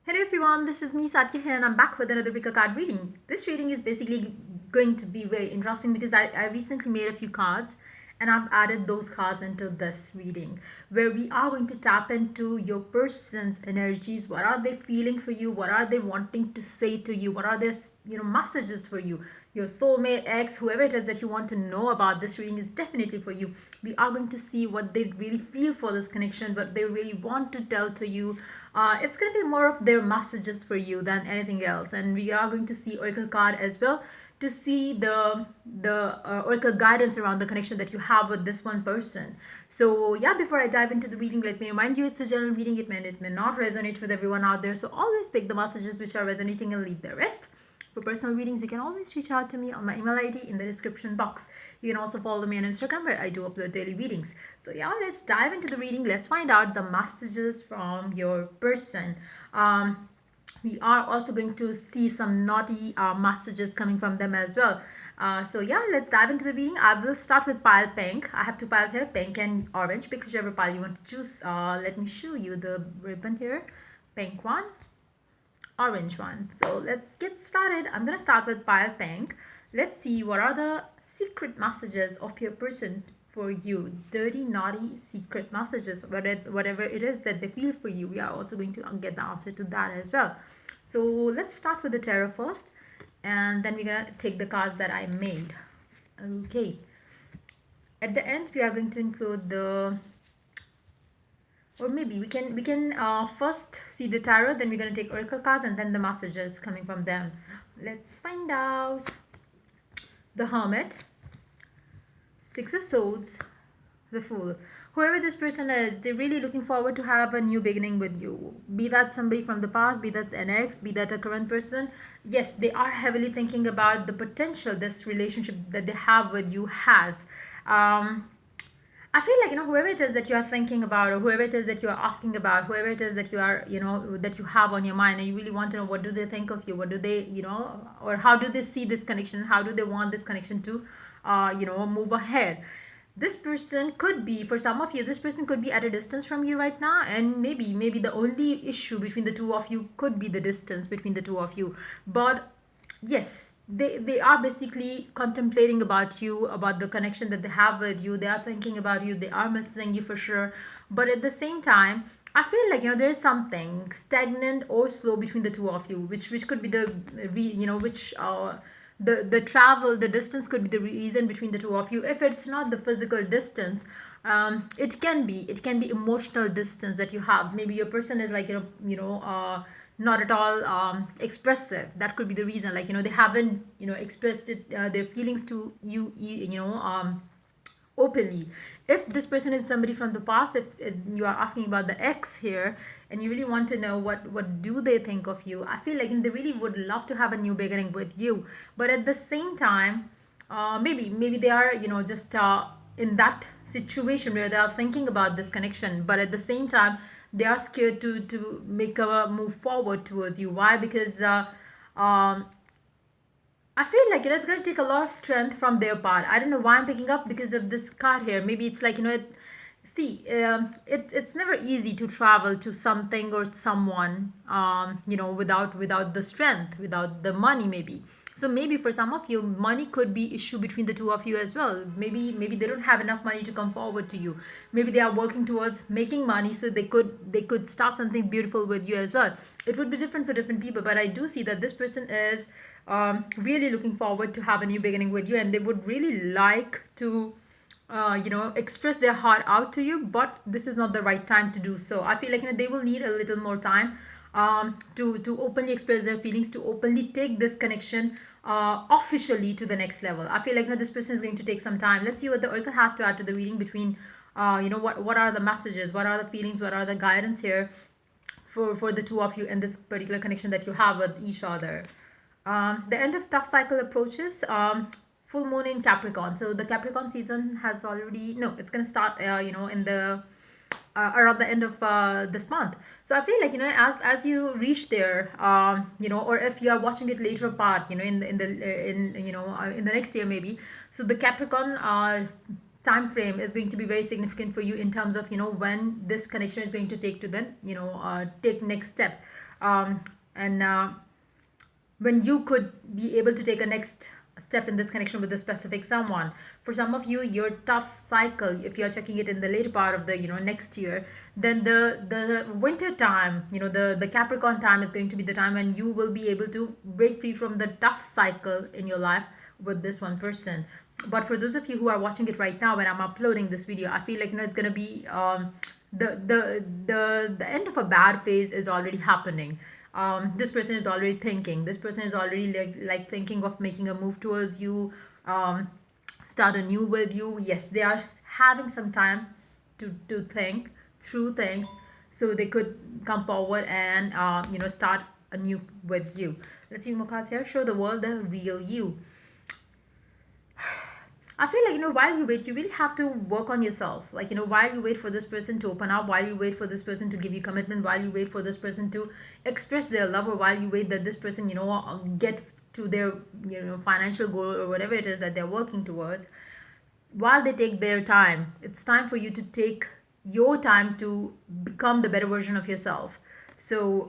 Hello everyone, this is me Satya here and I'm back with another pick a card reading. This reading is basically going to be very interesting because I recently made a few cards and I've added those cards into this reading where we are going to tap into your person's energies. What are they feeling for you? What are they wanting to say to you? What are their messages for you? Your soulmate, ex, whoever it is that you want to know about, this reading is definitely for you. We are going to see what they really feel for this connection, what they really want to tell to you. It's going to be more of their messages for you than anything else, and we are going to see oracle card as well to see the oracle guidance around the connection that you have with this one person. So yeah, before I dive into the reading, let me remind you it's a general reading. It may not resonate with everyone out there, so always pick the messages which are resonating and leave the rest. For personal readings, you can always reach out to me on my email ID in the description box. You can also follow me on Instagram where I do upload daily readings. So yeah, let's dive into the reading. Let's find out the messages from your person. We are also going to see some naughty messages coming from them as well. So yeah, let's dive into the reading. I will start with pile pink. I have two piles here, pink and orange. Pick whichever pile you want to choose. Let me show you the ribbon here. Pink one, orange one. So let's get started. I'm gonna start with pile pink. Let's see what are the secret messages of your person for you. Dirty, naughty, secret messages, whatever it is that they feel for you. We are also going to get the answer to that as well. So let's start with the tarot first, and then we're gonna take the cards that I made. Okay. At the end, we are going to include the, or maybe we can first see the tarot, then we're going to take oracle cards and then the messages coming from them. Let's find out. The hermit, six of swords, the fool. Whoever this person is, they're really looking forward to have a new beginning with you. Be that somebody from the past, be that an ex, be that a current person. Yes, they are heavily thinking about the potential this relationship that they have with you has. um, I feel like, whoever it is that you are thinking about, or whoever it is that you are asking about, whoever it is that you are, that you have on your mind, and you really want to know what do they think of you, what do they, or how do they see this connection, how do they want this connection to, move ahead. This person could be, for some of you, this person could be at a distance from you right now, and maybe the only issue between the two of you could be the distance between the two of you. But yes, they are basically contemplating about you, about the connection that they have with you. They are thinking about you, they are missing you for sure. But at the same time, I feel like, there is something stagnant or slow between the two of you, which could be the which the travel, the distance could be the reason between the two of you. If it's not the physical distance, it can be emotional distance that you have. Maybe your person is like, not at all expressive. That could be the reason, like, they haven't, expressed it, their feelings to you, openly. If this person is somebody from the past, if you are asking about the ex here, and you really want to know what do they think of you, I feel like, they really would love to have a new beginning with you. But at the same time, maybe they are, just in that situation where they are thinking about this connection, but at the same time they are scared to make a move forward towards you. Why? Because um I feel like, it's going to take a lot of strength from their part. I don't know why I'm picking up because of this card here. Maybe it's like, see, it's never easy to travel to something or someone, without the strength, without the money, maybe. So maybe for some of you, money could be issue between the two of you as well. Maybe they don't have enough money to come forward to you. Maybe they are working towards making money so they could start something beautiful with you as well. It would be different for different people, but I do see that this person is really looking forward to have a new beginning with you, and they would really like to express their heart out to you, but this is not the right time to do so. I feel like, they will need a little more time to openly express their feelings, to openly take this connection officially to the next level. I feel like, this person is going to take some time. Let's see what the oracle has to add to the reading between, what are the messages, what are the feelings, what are the guidance here for the two of you in this particular connection that you have with each other. The end of tough cycle approaches. Full moon in Capricorn. So the Capricorn season has already, no, it's gonna start. In the around the end of this month. So I feel like, as you reach there, or if you are watching it later part, in the next year maybe. So the Capricorn time frame is going to be very significant for you in terms of when this connection is going to take to then take next step, and when you could be able to take a next step in this connection with a specific someone. For some of you, your tough cycle, if you're checking it in the later part of the next year, then the winter time, the Capricorn time is going to be the time when you will be able to break free from the tough cycle in your life with this one person. But for those of you who are watching it right now when I'm uploading this video, I feel like it's gonna be the end of a bad phase is already happening. This person is already thinking. This person is already like thinking of making a move towards you, start anew with you. Yes, they are having some time to think through things, so they could come forward and start anew with you. Let's see more cards here. Show the world the real you. I feel like, while you wait, you really have to work on yourself. Like, while you wait for this person to open up, while you wait for this person to give you commitment, while you wait for this person to express their love, or while you wait that this person, get to their, financial goal or whatever it is that they're working towards, while they take their time, it's time for you to take your time to become the better version of yourself. So,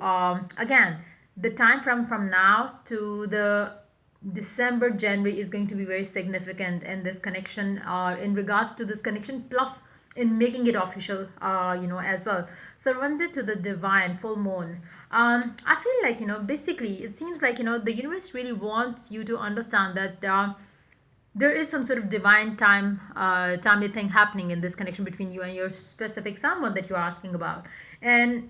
again, the time from now to the December, January is going to be very significant in this connection, in regards to this connection, plus in making it official, as well. Surrender to the divine, full moon. I feel like, basically, it seems like, the universe really wants you to understand that there is some sort of divine timely thing happening in this connection between you and your specific someone that you're asking about. And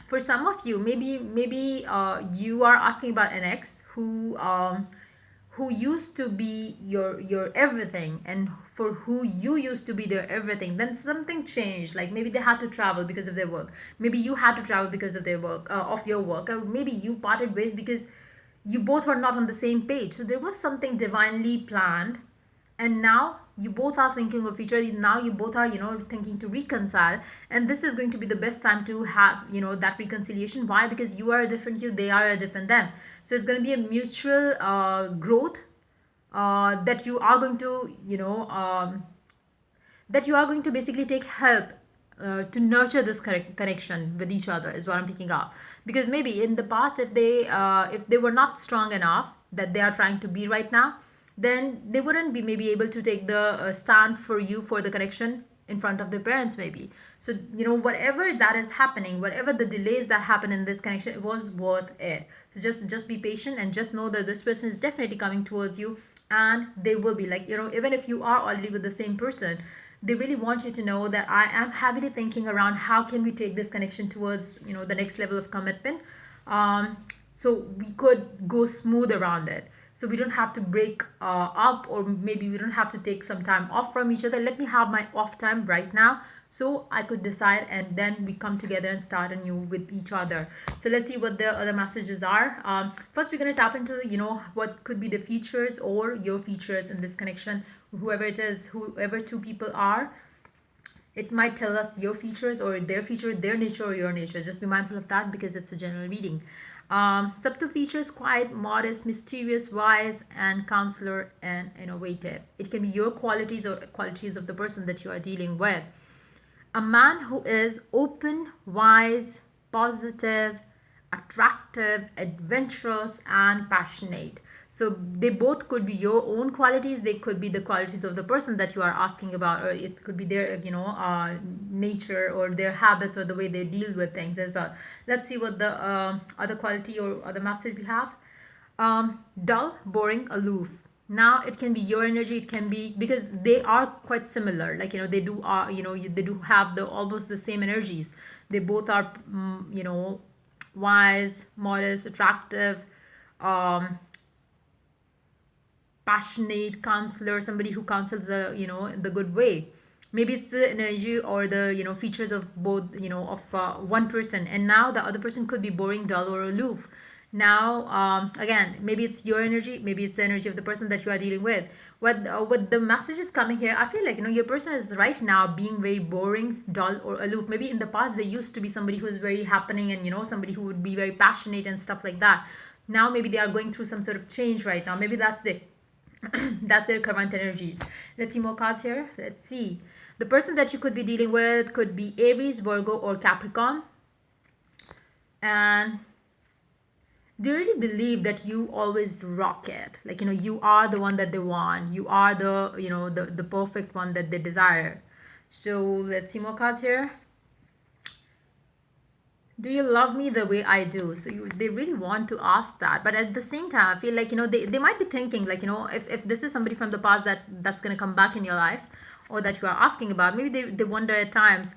for some of you, maybe you are asking about an ex who used to be your everything, and for who you used to be their everything. Then something changed, like maybe they had to travel because of their work, maybe you had to travel because of their work, of your work, or maybe you parted ways because you both were not on the same page. So there was something divinely planned, and now you both are thinking of each other. Now you both are thinking to reconcile, and this is going to be the best time to have that reconciliation. Why? Because you are a different you, they are a different them. So it's going to be a mutual growth, that you are going to that you are going to basically take help to nurture this connection with each other, is what I'm picking up. Because maybe in the past, if they were not strong enough that they are trying to be right now, then they wouldn't be maybe able to take the stand for you, for the connection in front of their parents maybe. So whatever that is happening, whatever the delays that happen in this connection, it was worth it. So just be patient, and just know that this person is definitely coming towards you, and they will be like, even if you are already with the same person, they really want you to know that I am heavily thinking around how can we take this connection towards the next level of commitment, so we could go smooth around it, so we don't have to break up, or maybe we don't have to take some time off from each other. Let me have my off time right now, so I could decide, and then we come together and start anew with each other. So let's see what the other messages are. First, we're going to tap into what could be the features or your features in this connection. Whoever it is, whoever two people are, it might tell us your features or their feature, their nature or your nature. Just be mindful of that, because it's a general reading. Subtle features: quiet, modest, mysterious, wise, and counselor, and innovative. It can be your qualities or qualities of the person that you are dealing with. A man who is open, wise, positive, attractive, adventurous, and passionate. So they both could be your own qualities. They could be the qualities of the person that you are asking about, or it could be their nature or their habits or the way they deal with things as well. Let's see what the other quality or other message we have. Dull, boring, aloof. Now it can be your energy, it can be, because they are quite similar, like they do they do have the almost the same energies. They both are wise, modest, attractive, um passionate, counselor, somebody who counsels the good way. Maybe it's the energy or the features of both, of one person, and now the other person could be boring, dull, or aloof. Now, again, maybe it's your energy, maybe it's the energy of the person that you are dealing with. What the message is coming here, I feel like your person is right now being very boring, dull, or aloof. Maybe in the past they used to be somebody who is very happening, and somebody who would be very passionate and stuff like that. Now maybe they are going through some sort of change right now. Maybe that's the That's their current energies. Let's see more cards here. Let's see. The person that you could be dealing with could be Aries, Virgo, or Capricorn. And they really believe that you always rock it. Like, you are the one that they want. You are the perfect one that they desire. So let's see more cards here. Do you love me the way I do? So they really want to ask that, but at the same time I feel like they might be thinking like, if this is somebody from the past that's going to come back in your life, or that you are asking about, maybe they wonder at times,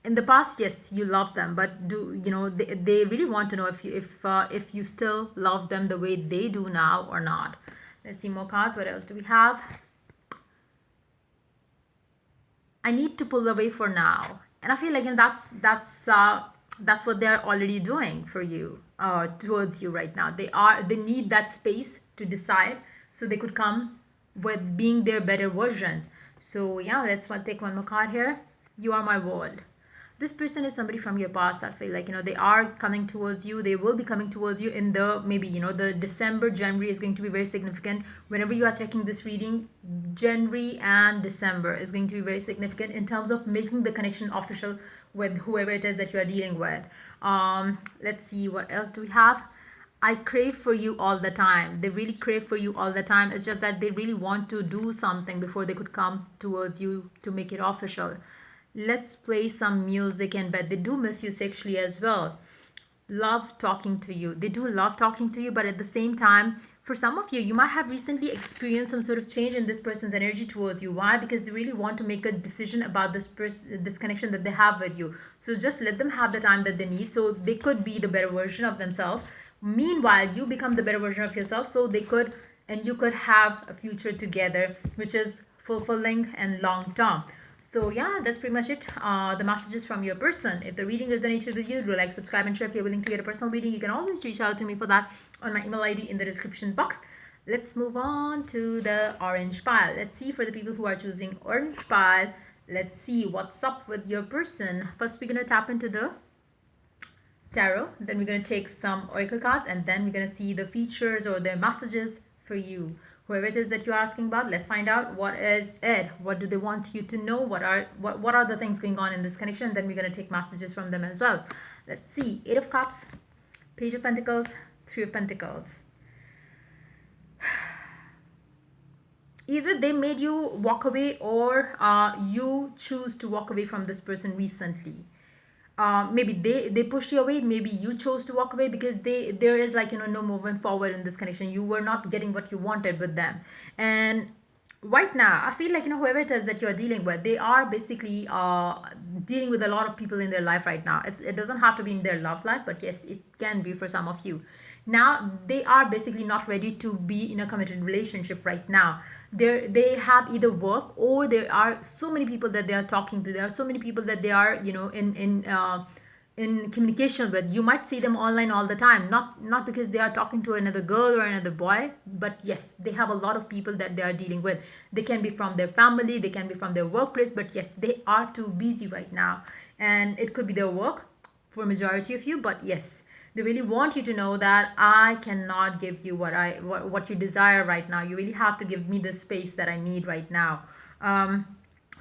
in the past, yes, you love them, but they really want to know if you still love them the way they do now or not. Let's see more cards. What else do we have? I need to pull away for now. And I feel like, that's what they're already doing for you, towards you right now. They need that space to decide, so they could come with being their better version. So yeah, take one more card here. You are my world. This person is somebody from your past. I feel like they are coming towards you. They will be coming towards you in the, maybe, the December, January is going to be very significant. Whenever you are checking this reading, January and December is going to be very significant in terms of making the connection official with whoever it is that you are dealing with. Let's see, what else do we have? I crave for you all the time. They really crave for you all the time. It's just that they really want to do something before they could come towards you to make it official. Let's play some music in bed. They do miss you sexually as well. Love talking to you. They do love talking to you, but at the same time, for some of you, you might have recently experienced some sort of change in this person's energy towards you. Why? Because they really want to make a decision about this connection that they have with you. So just let them have the time that they need, so they could be the better version of themselves. Meanwhile, you become the better version of yourself, so they could and you could have a future together, which is fulfilling and long term. So yeah, that's pretty much it. The messages from your person. If the reading resonated with you, do like, subscribe, and share. If you're willing to get a personal reading, you can always reach out to me for that on my email ID in the description box. Let's move on to the orange pile. Let's see, for the people who are choosing orange pile, let's see what's up with your person. First, we're going to tap into the tarot. Then we're going to take some oracle cards, and then we're going to see the features or their messages for you. Whoever it is that you're asking about, let's find out what is it. What do they want you to know? What are the things going on in this connection? Then we're going to take messages from them as well. Let's see. Eight of Cups, Page of Pentacles, Three of Pentacles. Either they made you walk away, or you choose to walk away from this person recently. Maybe they pushed you away, maybe you chose to walk away, because there is like no movement forward in this connection. You were not getting what you wanted with them. And right now I feel like whoever it is that you're dealing with, they are basically dealing with a lot of people in their life right now. It doesn't have to be in their love life, but yes, it can be for some of you. Now they are basically not ready to be in a committed relationship right now. They have either work, or there are so many people that they are talking to. There are so many people that they are in communication with. You might see them online all the time, not because they are talking to another girl or another boy, but yes, they have a lot of people that they are dealing with. They can be from their family, they can be from their workplace, but yes, they are too busy right now. And it could be their work for majority of you, but yes, they really want you to know that I cannot give you what you desire right now. You really have to give me the space that I need right now. And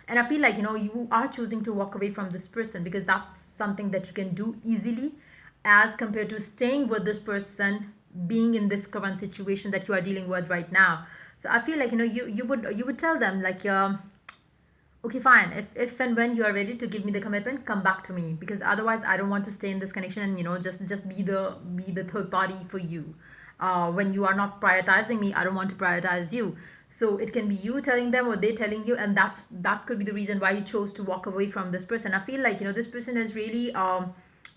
I feel like you are choosing to walk away from this person, because that's something that you can do easily, as compared to staying with this person, being in this current situation that you are dealing with right now. So I feel like you would tell them like, okay, fine. If and when you are ready to give me the commitment, come back to me, because otherwise I don't want to stay in this connection and just be the third party for you. When you are not prioritizing me, I don't want to prioritize you. So it can be you telling them, or they telling you, and that could be the reason why you chose to walk away from this person. I feel like this person is really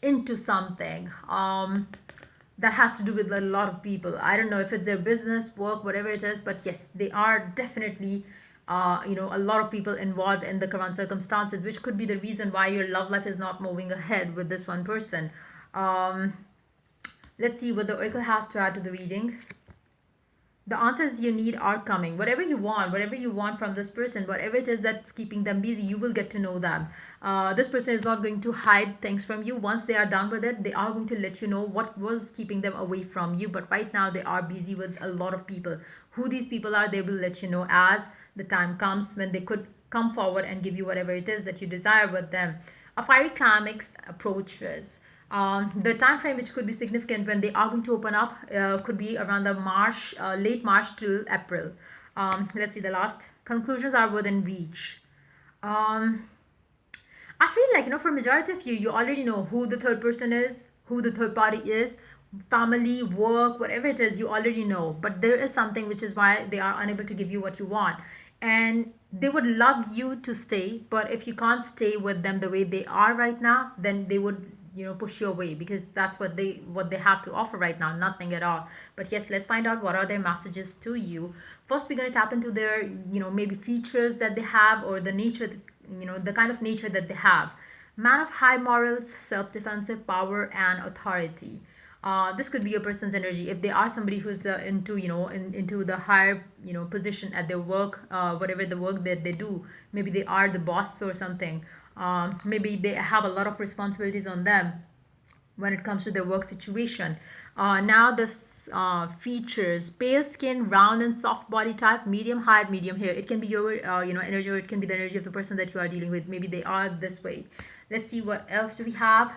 into something that has to do with a lot of people. I don't know if it's their business, work, whatever it is, but yes, they are definitely a lot of people involved in the current circumstances, which could be the reason why your love life is not moving ahead with this one person. um, let's see what the oracle has to add to the reading. The answers you need are coming. Whatever you want from this person, whatever it is that's keeping them busy, you will get to know them. This person is not going to hide things from you. Once they are done with it, they are going to let you know what was keeping them away from you. But right now they are busy with a lot of people. who these people are, they will let you know as the time comes when they could come forward and give you whatever it is that you desire with them. A fiery climax approaches. The time frame which could be significant when they are going to open up could be around the March, late March till April. Let's see the last. Conclusions are within reach. Um, I feel like, for majority of you, you already know who the third person is, who the third party is, family, work, whatever it is, you already know. But there is something which is why they are unable to give you what you want. And they would love you to stay, but if you can't stay with them the way they are right now, then they would push you away, because that's what they have to offer right now, nothing at all. But yes, let's find out what are their messages to you. First, we're going to tap into their maybe features that they have, or the nature, the kind of nature that they have. Man of high morals, self-defensive power and authority. This could be a person's energy if they are somebody who's into into the higher position at their work, whatever the work that they do. Maybe they are the boss or something. Maybe they have a lot of responsibilities on them when it comes to their work situation. Now the features: pale skin, round and soft body type, medium height, medium hair. It can be your energy, or it can be the energy of the person that you are dealing with. Maybe they are this way. Let's see what else do we have.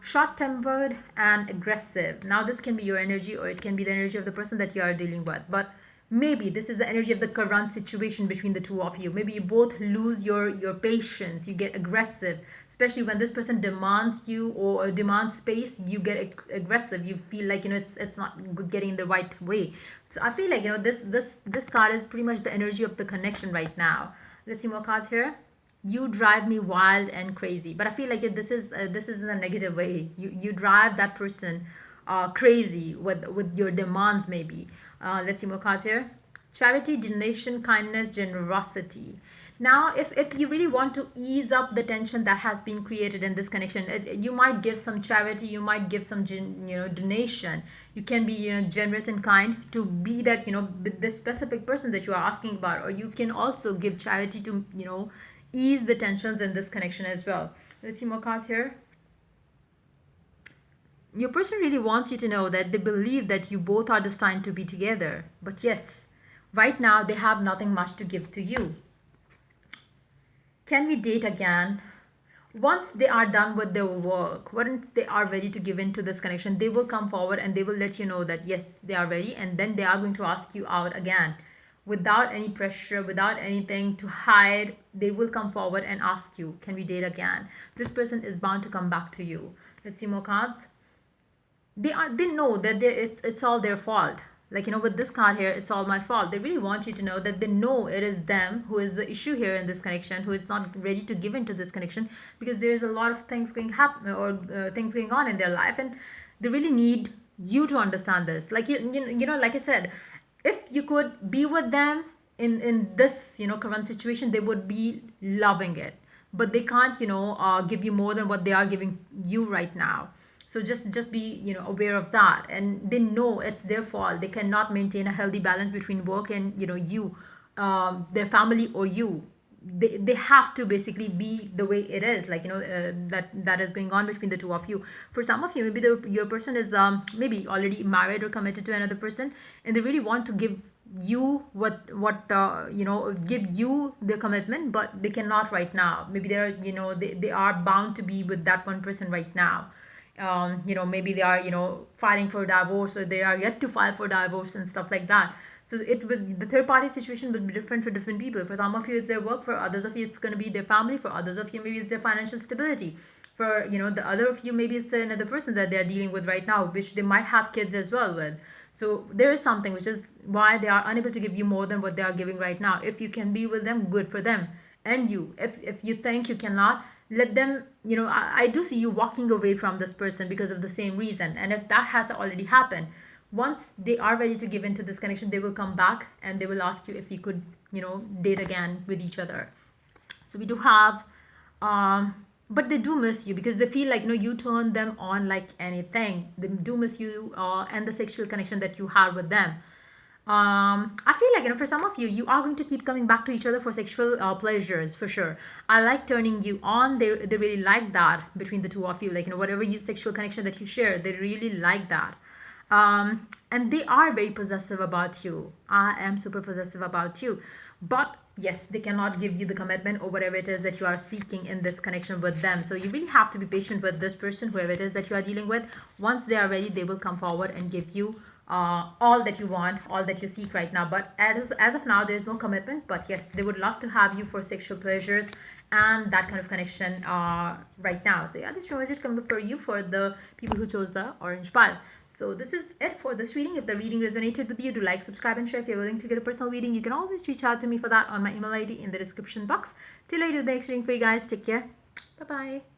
Short tempered and aggressive. Now this can be your energy, or it can be the energy of the person that you are dealing with, but maybe this is the energy of the current situation between the two of you. Maybe you both lose your patience, you get aggressive, especially when this person demands you or demands space. You get aggressive, you feel like it's not getting the right way. So I feel like this card is pretty much the energy of the connection right now. Let's see more cards here. You drive me wild and crazy, but I feel like this is in a negative way. You drive that person crazy with your demands, maybe. Let's see more cards here. Charity, donation, kindness, generosity. Now, if you really want to ease up the tension that has been created in this connection, you might give some charity, you might give some donation. You can be generous and kind to be that this specific person that you are asking about, or you can also give charity to ease the tensions in this connection as well. Let's see more cards here. Your person really wants you to know that they believe that you both are destined to be together. But yes, right now they have nothing much to give to you. Can we date again? Once they are done with their work, once they are ready to give in to this connection, they will come forward and they will let you know that yes, they are ready, and then they are going to ask you out again. Without any pressure, without anything to hide, they will come forward and ask you, can we date again? This person is bound to come back to you. Let's see more cards. They know that it's all their fault. Like with this card here, it's all my fault. They really want you to know that they know it is them who is the issue here in this connection, who is not ready to give into this connection, because there is a lot of things going happen, or things going on in their life, and they really need you to understand this. Like like I said, if you could be with them in this current situation, they would be loving it, but they can't give you more than what they are giving you right now. So just be aware of that, and they know it's their fault. They cannot maintain a healthy balance between work and you, their family, or you. They have to basically be the way it is, like that is going on between the two of you. For some of you, maybe your person is maybe already married or committed to another person, and they really want to give you what give you the commitment, but they cannot right now. Maybe they're they are bound to be with that one person right now. Maybe they are filing for divorce, or they are yet to file for divorce and stuff like that. So the third party situation will be different for different people. For some of you it's their work, for others of you it's going to be their family, for others of you maybe it's their financial stability, for the other of you maybe it's another person that they're dealing with right now, which they might have kids as well with. So there is something which is why they are unable to give you more than what they are giving right now. If you can be with them, good for them. And you, if you think you cannot, let them, I do see you walking away from this person because of the same reason. And if that has already happened, once they are ready to give into this connection, they will come back and they will ask you if you could date again with each other. So we do have but they do miss you, because they feel like you turn them on like anything. They do miss you, and the sexual connection that you had with them. I feel like for some of you, you are going to keep coming back to each other for sexual pleasures, for sure. I like turning you on. They really like that between the two of you. Like whatever sexual connection that you share, they really like that. and they are very possessive about you. I am super possessive about you. But yes, they cannot give you the commitment or whatever it is that you are seeking in this connection with them. So you really have to be patient with this person, whoever it is that you are dealing with. Once they are ready, they will come forward and give you all that you want, all that you seek right now. But as of now, there's no commitment. But yes, they would love to have you for sexual pleasures and that kind of connection right now. So yeah, this room is just coming up for you, for the people who chose the orange pile. So this is it for this reading. If the reading resonated with you, do like, subscribe, and share. If you're willing to get a personal reading, you can always reach out to me for that on my email ID in the description box. Till I do the next reading for you guys, take care. Bye bye.